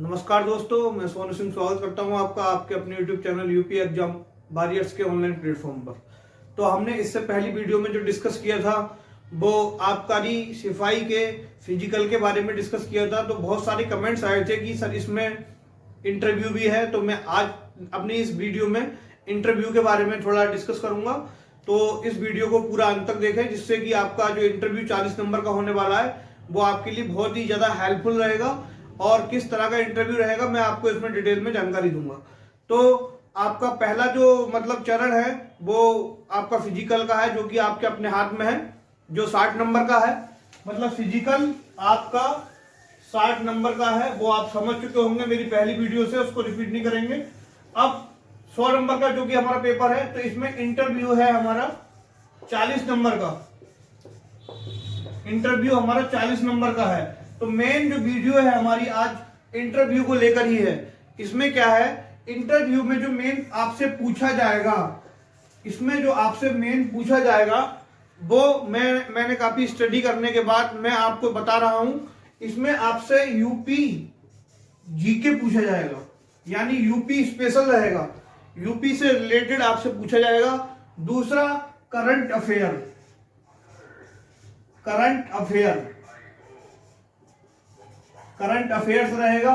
नमस्कार दोस्तों, मैं सोनू सिंह स्वागत करता हूं आपका आपके अपने YouTube channel UP exam warriors के ऑनलाइन प्लेटफॉर्म पर। तो हमने इससे पहली वीडियो में जो डिस्कस किया था वो आबकारी सिपाही के फिजिकल के बारे में डिस्कस किया था। तो बहुत सारे कमेंट्स आए थे कि सर इसमें इंटरव्यू भी है, तो मैं आज अपनी इस वीडियो में इंटरव्यू के बारे में थोड़ा डिस्कस करूंगा। तो इस वीडियो को पूरा अंत तक देखें, जिससे कि आपका जो इंटरव्यू 40 नंबर का होने वाला है वो आपके लिए बहुत ही ज्यादा हेल्पफुल रहेगा। और किस तरह का इंटरव्यू रहेगा मैं आपको इसमें डिटेल में जानकारी दूंगा। तो आपका पहला जो चरण है वो आपका फिजिकल का है, जो कि आपके अपने हाथ में है, जो 60 नंबर का है। फिजिकल आपका 60 नंबर का है, वो आप समझ चुके होंगे मेरी पहली वीडियो से, उसको रिपीट नहीं करेंगे। अब 100 नंबर का जो कि हमारा पेपर है, तो इसमें इंटरव्यू है हमारा 40 नंबर का। इंटरव्यू हमारा 40 नंबर का है। तो मेन जो वीडियो है हमारी आज इंटरव्यू को लेकर ही है। इसमें क्या है, इंटरव्यू में जो मेन आपसे पूछा जाएगा, इसमें जो आपसे मेन पूछा जाएगा वो मैंने काफी स्टडी करने के बाद मैं आपको बता रहा हूं। इसमें आपसे यूपी जीके पूछा जाएगा, यानी यूपी स्पेशल रहेगा, यूपी से रिलेटेड आपसे पूछा जाएगा। दूसरा करंट अफेयर, करंट अफेयर्स रहेगा।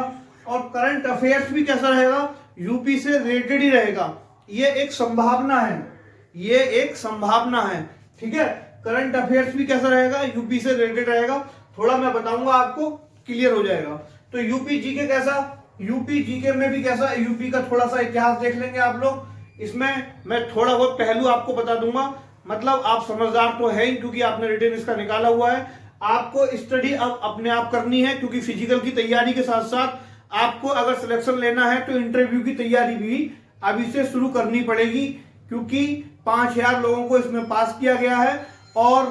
और करंट अफेयर्स भी कैसा रहेगा, यूपी से रिलेटेड ही रहेगा। ये एक संभावना है, ये एक संभावना है, ठीक है। करंट अफेयर्स भी कैसा रहेगा, यूपी से रिलेटेड रहेगा। थोड़ा मैं बताऊंगा, आपको क्लियर हो जाएगा। तो यूपी जीके कैसा, यूपी जीके में भी कैसा, यूपी का थोड़ा सा इतिहास देख लेंगे आप लोग। इसमें मैं थोड़ा बहुत पहलू आपको बता दूंगा। आप समझदार तो है ही, क्योंकि आपने रिटन इसका निकाला हुआ है। आपको स्टडी अब अपने आप करनी है, क्योंकि फिजिकल की तैयारी के साथ साथ आपको अगर सिलेक्शन लेना है तो इंटरव्यू की तैयारी भी अभी से शुरू करनी पड़ेगी, क्योंकि 5000 लोगों को इसमें पास किया गया है और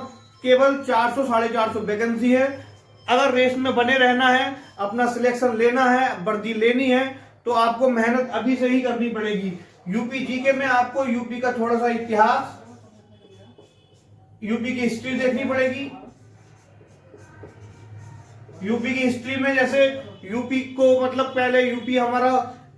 केवल 400 450 वैकेंसी है। अगर रेस में बने रहना है, अपना सिलेक्शन लेना है, वर्दी लेनी है, तो आपको मेहनत अभी से ही करनी पड़ेगी। यूपी जीके में आपको यूपी का थोड़ा सा इतिहास, यूपी की हिस्ट्री देखनी पड़ेगी। यूपी की हिस्ट्री में जैसे यूपी को पहले यूपी हमारा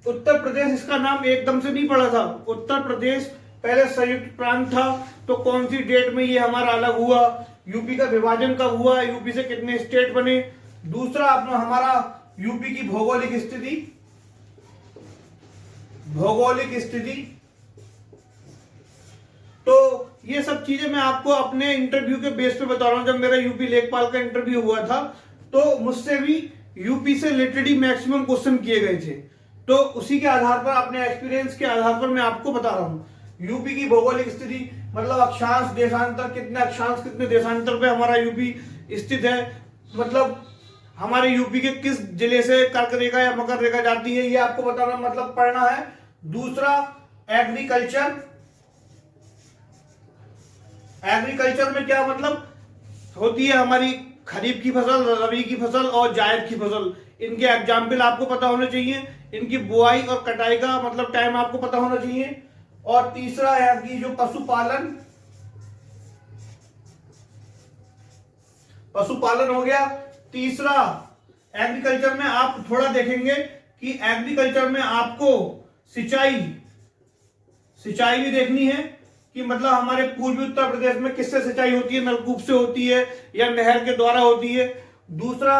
उत्तर प्रदेश, इसका नाम एकदम से नहीं पड़ा था। उत्तर प्रदेश पहले संयुक्त प्रांत था। तो कौन सी डेट में ये हमारा अलग हुआ, यूपी का विभाजन कब हुआ, यूपी से कितने स्टेट बने। दूसरा अपना हमारा यूपी की भौगोलिक स्थिति, तो ये सब चीजें मैं आपको अपने इंटरव्यू के बेस पे बता रहा हूं। जब मेरा यूपी लेखपाल का इंटरव्यू हुआ था तो मुझसे भी यूपी से रिलेटेड ही मैक्सिमम क्वेश्चन किए गए थे। तो उसी के आधार पर, अपने एक्सपीरियंस के आधार पर मैं आपको बता रहा हूं। यूपी की भौगोलिक स्थिति अक्षांश, देशांतर, कितने अक्षांश कितने देशांतर पे हमारा यूपी स्थित है। हमारे यूपी के किस जिले से कर्क रेखा या मकर रेखा जाती है, ये आपको बताना पढ़ना है। दूसरा एग्रीकल्चर, एग्रीकल्चर में क्या होती है हमारी खरीफ की फसल, रबी की फसल और जायद की फसल। इनके एग्जाम्पल आपको पता होने चाहिए। इनकी बुआई और कटाई का टाइम आपको पता होना चाहिए। और तीसरा है कि जो पशुपालन हो गया। तीसरा एग्रीकल्चर में आप थोड़ा देखेंगे कि एग्रीकल्चर में आपको सिंचाई भी देखनी है कि हमारे पूर्वी उत्तर प्रदेश में किससे सिंचाई होती है, नलकूप से होती है या नहर के द्वारा होती है। दूसरा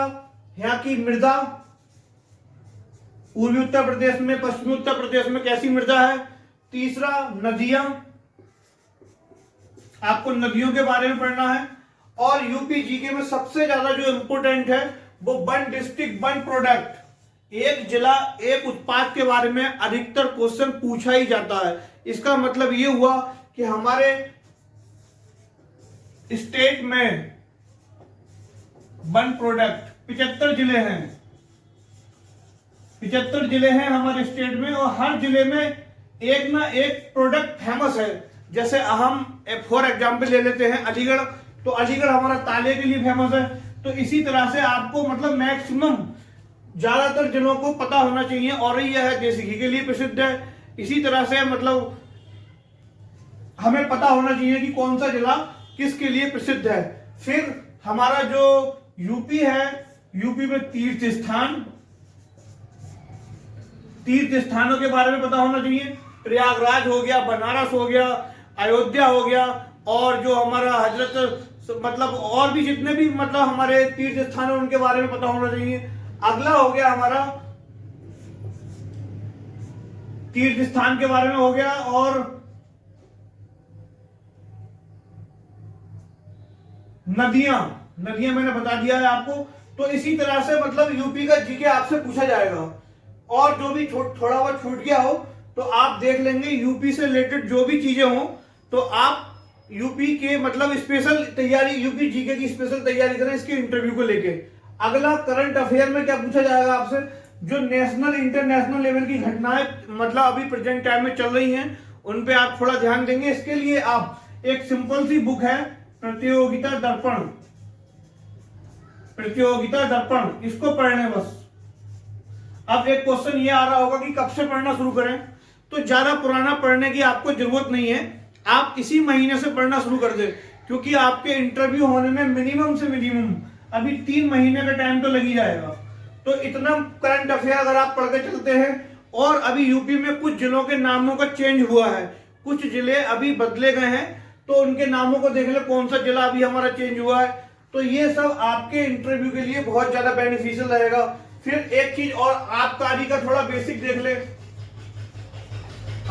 यहाँ की मृदा, पूर्वी उत्तर प्रदेश में, पश्चिमी उत्तर प्रदेश में कैसी मृदा है। तीसरा नदियां, आपको नदियों के बारे में पढ़ना है। और यूपी जीके में सबसे ज्यादा जो इंपोर्टेंट है वो वन डिस्ट्रिक्ट वन प्रोडक्ट, एक जिला एक उत्पाद के बारे में अधिकतर क्वेश्चन पूछा ही जाता है। इसका ये हुआ कि हमारे स्टेट में वन प्रोडक्ट 75 जिले हैं, 75 जिले हैं हमारे स्टेट में, और हर जिले में एक ना एक प्रोडक्ट फेमस है। जैसे हम फॉर एग्जांपल ले लेते हैं अलीगढ़, तो अलीगढ़ हमारा ताले के लिए फेमस है। तो इसी तरह से आपको मैक्सिमम ज्यादातर जिलों को पता होना चाहिए। और यह है देसी घी के लिए प्रसिद्ध है। इसी तरह से हमें पता होना चाहिए कि कौन सा जिला किसके लिए प्रसिद्ध है। फिर हमारा जो यूपी है, यूपी में तीर्थ स्थान, तीर्थ स्थानों के बारे में पता होना चाहिए। प्रयागराज हो गया, बनारस हो गया, अयोध्या हो गया, और जो हमारा हजरत मतलब और भी जितने भी मतलब हमारे तीर्थ स्थान है उनके बारे में पता होना चाहिए। अगला हो गया हमारा तीर्थ स्थान के बारे में हो गया, और नदियां मैंने बता दिया है आपको। तो इसी तरह से मतलब यूपी का जीके आपसे पूछा जाएगा, और जो भी थोड़ा बहुत छूट गया हो तो आप देख लेंगे। यूपी से रिलेटेड जो भी चीजें हो तो आप यूपी के मतलब स्पेशल तैयारी, यूपी जीके की स्पेशल तैयारी करें इसके इंटरव्यू को लेके। अगला करंट अफेयर में क्या पूछा जाएगा आपसे, जो नेशनल इंटरनेशनल लेवल की घटनाएं मतलब अभी प्रेजेंट टाइम में चल रही हैं उन पे आप थोड़ा ध्यान देंगे। इसके लिए आप एक सिंपल सी बुक है प्रतियोगिता दर्पण, इसको पढ़ने बस। अब एक क्वेश्चन ये आ रहा होगा कि कब से पढ़ना शुरू करें, तो ज्यादा पुराना पढ़ने की आपको जरूरत नहीं है, आप इसी महीने से पढ़ना शुरू कर दें, क्योंकि आपके इंटरव्यू होने में मिनिमम से मिनिमम अभी 3 महीने का टाइम तो लग ही जाएगा। तो इतना करंट अफेयर अगर आप पढ़ के चलते हैं, और अभी यूपी में कुछ जिलों के नामों का चेंज हुआ है, कुछ जिले अभी बदले गए हैं, तो उनके नामों को देख ले कौन सा जिला अभी हमारा चेंज हुआ है। तो ये सब आपके इंटरव्यू के लिए बहुत ज्यादा बेनिफिशियल रहेगा। फिर एक चीज और, आबकारी का थोड़ा बेसिक देख ले।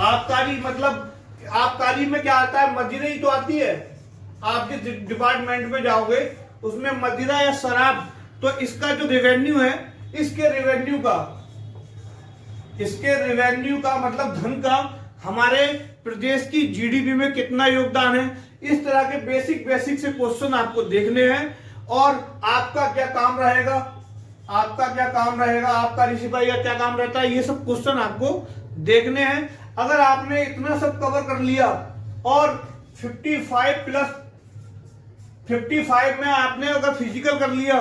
आबकारी मतलब आबकारी में क्या आता है, मदिरा ही तो आती है। आप जिस डिपार्टमेंट में जाओगे उसमें मदिरा या शराब, तो इसका जो रेवेन्यू है, इसके रेवेन्यू का मतलब धन का हमारे प्रदेश की जीडीपी में कितना योगदान है, इस तरह के बेसिक से क्वेश्चन आपको देखने हैं। और आपका क्या काम रहेगा, आपका रिसिपाही का क्या काम रहता है, ये सब क्वेश्चन आपको देखने हैं। अगर आपने इतना सब कवर कर लिया और 55 में आपने अगर फिजिकल कर लिया,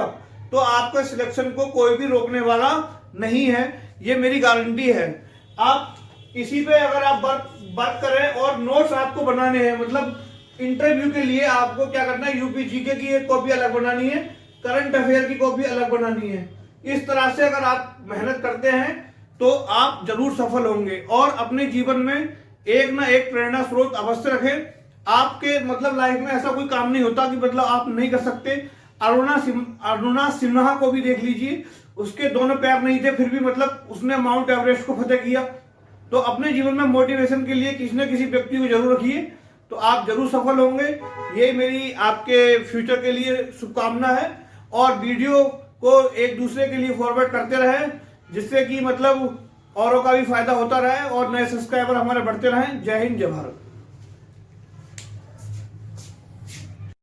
तो आपके सिलेक्शन को कोई भी रोकने वाला नहीं है, ये मेरी गारंटी है। आप इसी पे अगर आप वर्क करें, और नोट्स आपको बनाने हैं, मतलब इंटरव्यू के लिए आपको क्या करना है, यूपी जीके की एक कॉपी अलग बनानी है, करंट अफेयर की कॉपी अलग बनानी है। इस तरह से अगर आप मेहनत करते हैं तो आप जरूर सफल होंगे, और अपने जीवन में एक ना एक प्रेरणा स्रोत अवश्य रखें। आपके मतलब लाइफ में ऐसा कोई काम नहीं होता कि मतलब आप नहीं कर सकते। अरुणा सिन्हा को भी देख लीजिए, उसके दोनों पैर नहीं थे, फिर भी मतलब उसने माउंट एवरेस्ट को फतेह किया। तो अपने जीवन में मोटिवेशन के लिए किसी न किसी व्यक्ति को जरूर रखिए, तो आप जरूर सफल होंगे। ये मेरी आपके फ्यूचर के लिए शुभकामना है। और वीडियो को एक दूसरे के लिए फॉरवर्ड करते रहें, जिससे कि मतलब औरों का भी फायदा होता रहे और नए सब्सक्राइबर हमारे बढ़ते रहें। जय हिंद, जय भारत।